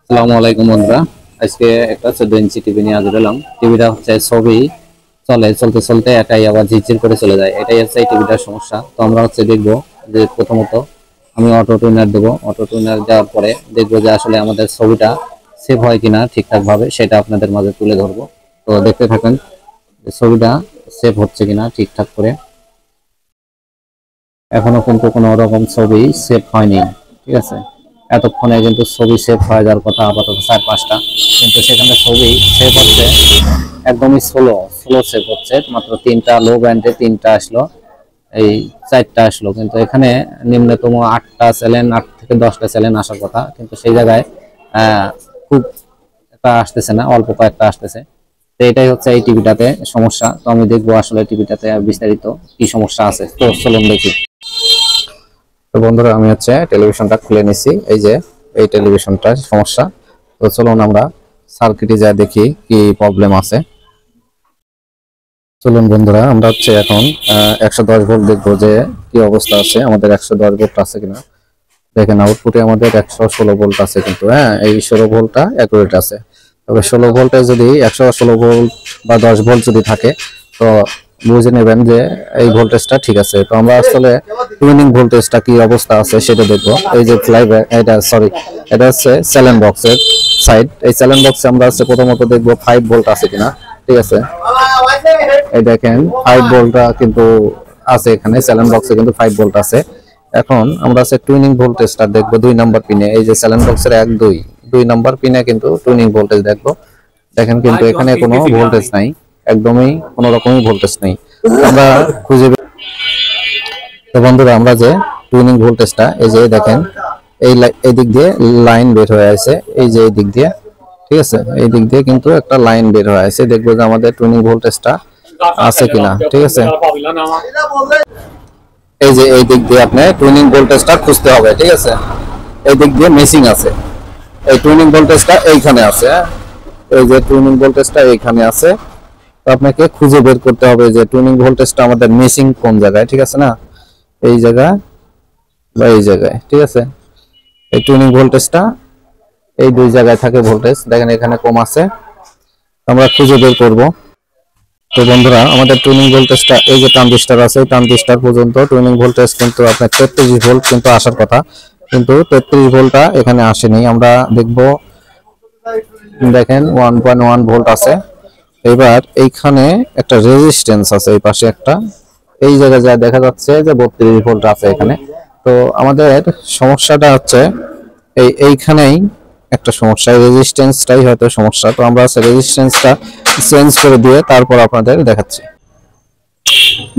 আসসালামু আলাইকুম বন্ধুরা। আজকে একটা 14 ইঞ্চি টিভি নিয়ে হাজির হলাম। টিভিটা হচ্ছে ছবি চলতে চলতে একাই আবার ঝিরঝির করে চলে যায়, এটাই হচ্ছে এই টিভিটার সমস্যা। তো আমরা দেখবো যে প্রথমত আমি অটো টুনার দেবো। অটো টুনার দেওয়ার পরে দেখবো যে আসলে আমাদের ছবিটা সেভ হয় কিনা ঠিকঠাক ভাবে, সেটা আপনাদের মাঝে তুলে ধরবো। তো দেখতে থাকেন যে ছবিটা সেভ হচ্ছে কিনা ঠিকঠাক করে। এখনো কিন্তু কোনো রকম ছবি সেভ হয়নি, ঠিক আছে। এতক্ষণে কিন্তু ছবি সেভ হয়ে যাওয়ার কথা আপাতত 4-5টা, কিন্তু সেখানে ছবি সেভ হচ্ছে একদমই স্লো স্লো সেভ হচ্ছে। মাত্র 3টা লো ব্যান্ডে 3টা আসলো, এই 4টা আসলো, কিন্তু এখানে নিম্নতম 8টা চ্যানেল, 8 থেকে 10টা চ্যানেল আসার কথা, কিন্তু সেই জায়গায় খুব একটা আসতেছে না, অল্প কয়েকটা আসতেছে। তো এটাই হচ্ছে এই টিভিটাতে সমস্যা। তো আমি দেখবো আসলে টিভিটাতে বিস্তারিত কি সমস্যা আছে। তো চলুন দেখি। তো বন্ধুরা, আমি টেলিভিশনটা খুলে নিছি। এই যে এই টেলিভিশনটার সমস্যা। তো চলুন আমরা সার্কিটে যা দেখি কি প্রবলেম আছে। চলুন বন্ধুরা, আমরা এখন 110 ভোল্ট দেখবো যে কি অবস্থা আছে, আমাদের 110 ভোল্ট আছে কিনা। দেখেন আউটপুটে আমাদের 116 ভোল্ট আছে, কিন্তু এই 16 ভোল্টটা অ্যাকুরেট আছে। তবে 16 ভোল্টে যদি 116 ভোল্ট বা 10 ভোল্ট যদি থাকে, তো বুঝে নেবেন যে এই ভোল্টেজটা ঠিক আছে। তো আমরা আসলে টুইনিং ভোল্টেজটা কি অবস্থা আছে সেটা দেখবো। এই যে এটা হচ্ছে স্যালেন বক্সের সাইড। এই স্যালেন বক্সে আমরা প্রথমত দেখবো 5 ভোল্ট আছে কিনা, ঠিক আছে। এই দেখেন 5 ভোল্টটা কিন্তু আছে এখানে, স্যালেন বক্সে কিন্তু 5 ভোল্ট আছে। এখন আমরা টুইনিং ভোল্টেজটা দেখবো 2 নাম্বার পিনে। এই যে স্যালেন বক্সের 2 নাম্বার পিনে কিন্তু টুইনিং ভোল্টেজ দেখবো। দেখেন কিন্তু এখানে কোনো ভোল্টেজ নাই, একদমই কোনো রকমই ভোল্টেজ নেই। আমরা খুঁজে তো বন্ধুরা, আমরা যে টুইনিং ভোল্টেজটা, এই যে দেখেন এই দিক দিয়ে লাইন বের হয়ে আছে, এই যে এই দিক দিয়ে, ঠিক আছে। এই দিক দিয়ে কিন্তু একটা লাইন বের হয়ে আছে, দেখবো যে আমাদের টুইনিং ভোল্টেজটা আছে কিনা, ঠিক আছে। এই যে এই দিক দিয়ে আপনি টুইনিং ভোল্টেজটা খুঁজতে হবে, ঠিক আছে। এই দিক দিয়ে মিসিং আছে, এই টুইনিং ভোল্টেজটা এইখানে আছে। এই যে টুইনিং ভোল্টেজটা এইখানে আছে। তো আপনাকে খুঁজে বের করতে হবে যে টুইনিং ভোল্টেজটা আমাদের মিসিং কোন জায়গায়, ঠিক আছে না, এই জায়গায় বা এই জায়গায়, ঠিক আছে। এই টুইনিং ভোল্টেজটা এই 2 জায়গায় থাকে ভোল্টেজ, দেখেন এখানে কম আছে, আমরা খুঁজে বের করব। তো বন্ধুরা, আমাদের টুইনিং ভোল্টেজটা এই যে ট্রানজিস্টর আছে, এই ট্রানজিস্টর পর্যন্ত টুইনিং ভোল্টেজ কিন্তু আপনার 33 ভোল্ট কিন্তু আসার কথা, কিন্তু 33 ভোল্টটা এখানে আসেনি। আমরা দেখব, দেখেন 1.1 ভোল্ট আছে। এবার এইখানে একটা রেজিস্ট্যান্স আছে, এই পাশে একটা, এই জায়গায় যা দেখা যাচ্ছে যে 32 ভোল্ট আছে এখানে। তো আমাদের সমস্যাটা হচ্ছে এইখানেই একটা সমস্যা, রেজিস্ট্যান্সটাই হয়তো সমস্যা। তো আমরা রেজিস্ট্যান্সটা চেঞ্জ করে দিয়ে তারপর আপনাদের দেখাচ্ছি।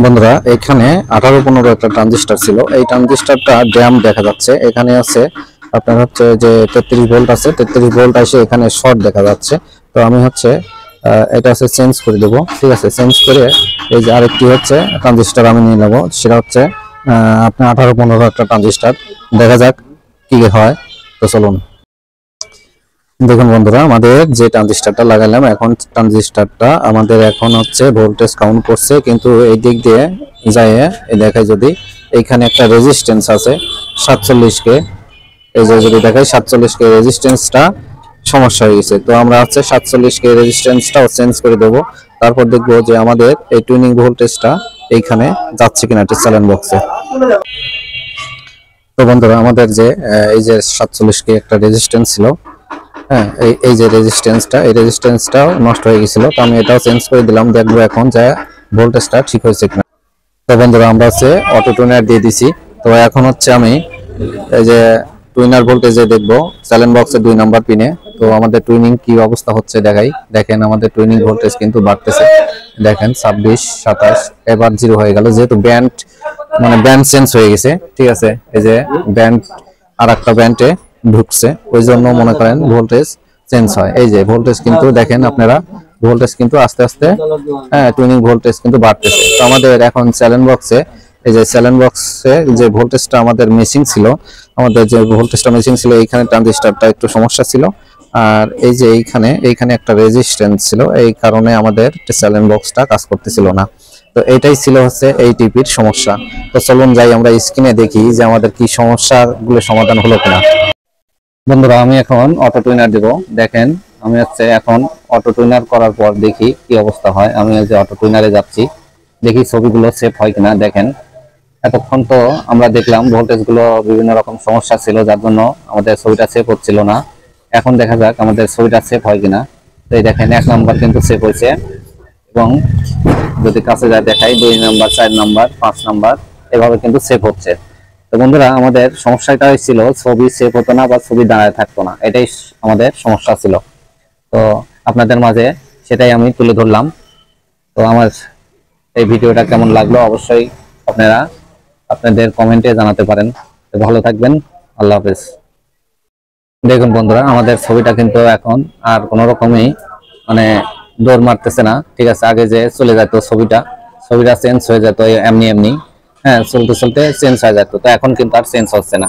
বন্ধুরা, এখানে 18-15 একটা ট্রানজিস্টর ছিল, এই ট্রানজিস্টরটা ড্যাম দেখা যাচ্ছে। এখানে আছে আপনার যে 33 ভোল্ট আছে, 33 ভোল্ট এসে এখানে শর্ট দেখা যাচ্ছে। তো আমি এটা চেঞ্জ করে দেবো, ঠিক আছে। চেঞ্জ করে এই যে আরেকটি ট্রানজিস্টর আমি নিয়ে নেবো, সেটা আপনার 18-15 একটা ট্রানজিস্টর। দেখা যাক কি হয়। তো চলুন দেখুন বন্ধুরা, আমাদের যে ট্রানজিস্টরটা লাগালাম, এখন ট্রানজিস্টরটা আমাদের ভোল্টেজ কাউন্ট করছে, কিন্তু এই দিক দিয়ে যায় দেখায় যদি এইখানে একটা রেজিস্ট্যান্স আছে 47K। এই যে যদি দেখায় 47K রেজিস্ট্যান্সটা সমস্যা হয়ে গেছে। তো আমরা 47K রেজিস্ট্যান্সটাও চেঞ্জ করে দেবো। তারপর দেখবো যে আমাদের এই টুইনিং ভোল্টেজটা এইখানে যাচ্ছে কিনা চ্যানেল বক্সে। তো বন্ধুরা, আমাদের যে এই যে 47K একটা রেজিস্ট্যান্স ছিল, হ্যাঁ, এই যে এই রেজিস্ট্যান্সটাও নষ্ট হয়ে গেছিল। তো আমি এটাও চেঞ্জ করে দিলাম, দেখবো এখন যে ভোল্টেজটা ঠিক হয়েছে কিনা। তো বন্ধুরা, আমরা অটো টুনার দিয়ে দিছি। তো এখন আমি এই যে টুইনার ভোল্টেজে দেখবো চ্যানেল বক্সের 2 নাম্বার পিনে। তো আমাদের টুইনিং কি অবস্থা হচ্ছে দেখাই। দেখেন আমাদের টুইনিং ভোল্টেজ কিন্তু বাড়তেছে, দেখেন 26, 27, এবার 0 হয়ে গেল, যেহেতু ব্যান্ড চেঞ্জ হয়ে গেছে, ঠিক আছে। এই যে ব্যান্ড আর একটা ব্যান্ডে ঢুকছে, ওই জন্য মনে করেন ভোল্টেজ চেঞ্জ হয়। এই যে ভোল্টেজ কিন্তু দেখেন আপনারা, ভোল্টেজ কিন্তু আস্তে আস্তে টুইনিং ভোল্টেজ কিন্তু বাড়তেছে। তো আমাদের এখন চ্যানেল বক্সে, এই যে চ্যানেল বক্সে যে ভোল্টেজটা আমাদের মিসিং ছিল, এইখানে ট্রানজিস্টরটা একটু সমস্যা ছিল। আর এই যে এইখানে একটা রেজিস্ট্যান্স ছিল, এই কারণে আমাদের চ্যানেল বক্সটা কাজ করতেছিল না। তো এটাই ছিল এই টিপির সমস্যা। তো চলুন যাই আমরা স্ক্রিনে দেখি যে আমাদের কি সমস্যাগুলো সমাধান হলো কিনা। বন্ধুরা আমি এখন অটো টুইনার দিব। দেখেন আমি হচ্ছে এখন অটো টুইনার করার পর দেখি কি অবস্থা হয়। আমি এই যে অটো টুইনারে যাচ্ছি, দেখি ছবিগুলো সেভ হয় কিনা। দেখেন এতক্ষণ তো আমরা দেখলাম ভোল্টেজ গুলো বিভিন্ন রকম সমস্যা ছিল, যার জন্য আমাদের ছবিটা সেভ হচ্ছিল না। এখন দেখা যাক আমাদের ছবিটা সেভ হয় কিনা। তো এই দেখেন 1 নাম্বার কিন্তু সেভ হয়েছে, এবং যদি কাছে যায় দেখাই 2 নাম্বার, 4 নাম্বার, 5 নাম্বার এভাবে কিন্তু সেভ হচ্ছে। তো বন্ধুরা আমাদের সমস্যাটা হয়েছিল ছবি সেভ হতো না বা ছবি দাঁড়ায় থাকতো না, এটাই আমাদের সমস্যা ছিল। তো আপনাদের মাঝে সেটাই আমি তুলে ধরলাম। তো আমার এই ভিডিওটা কেমন লাগলো অবশ্যই আপনারা আপনাদের কমেন্টে জানাতে পারেন। তো ভালো থাকবেন, আল্লাহ হাফেজ। দেখুন বন্ধুরা আমাদের ছবিটা কিন্তু এখন আর কোনো রকমই মানে দৌড় মারতেছে না, ঠিক আছে। আগে যে চলে যেত ছবিটা ছবিটা চেঞ্জ হয়ে যেত এমনি এমনি, হ্যাঁ চলতে চলতে চেঞ্জ হয়ে যেত, তো এখন কিন্তু আর চেঞ্জ হচ্ছে না।